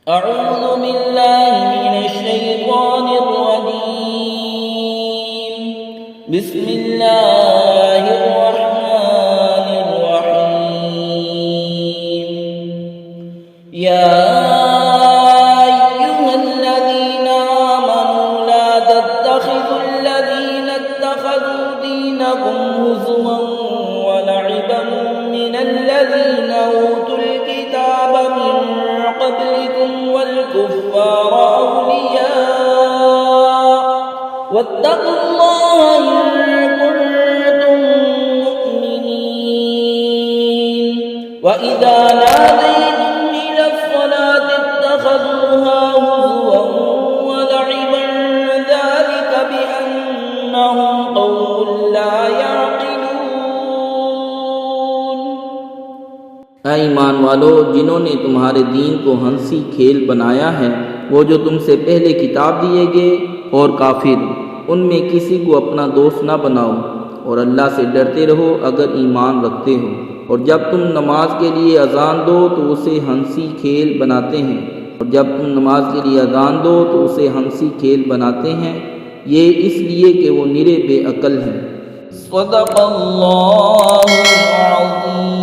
अऊज़ु बिल्लाहि मिनश्शैतानिर्रजीम। बिस्मिल्लाहिर्रहमानिर्रहीम। या अय्युहल्लज़ीना आमनू ला तत्तखिज़ुल्लज़ीना इत्तखज़ू दीनकुम हुज़ुवन व ल'iबन मिनल्लज़ीना ऊतुल किताब मिन क़ब्लिकुम वल कुफ़्फ़ार औलियाअ वत्तक़ुल्लाह इन कुन्तुम मुअ्मिनीन। व इज़ा नादैतुम इला स्सलाति इत्तखज़ूहा हुज़ुवन व ल'iबन ज़ालिक बिअन्नहुम क़ौमुन ला यअक़िलून। ऐ ईमान वालो, जिन्होंने तुम्हारे दीन को हंसी खेल बनाया है, वो जो तुमसे पहले किताब दिए गए और काफिर, उनमें किसी को अपना दोस्त न बनाओ और अल्लाह से डरते रहो अगर ईमान रखते हो। और जब तुम नमाज के लिए अजान दो तो उसे हंसी खेल बनाते हैं, और जब तुम नमाज के लिए अजान दो तो उसे हंसी खेल बनाते हैं, ये इसलिए कि वो निरे बेअकल हैं। सदक़ल्लाहुल अज़ीम।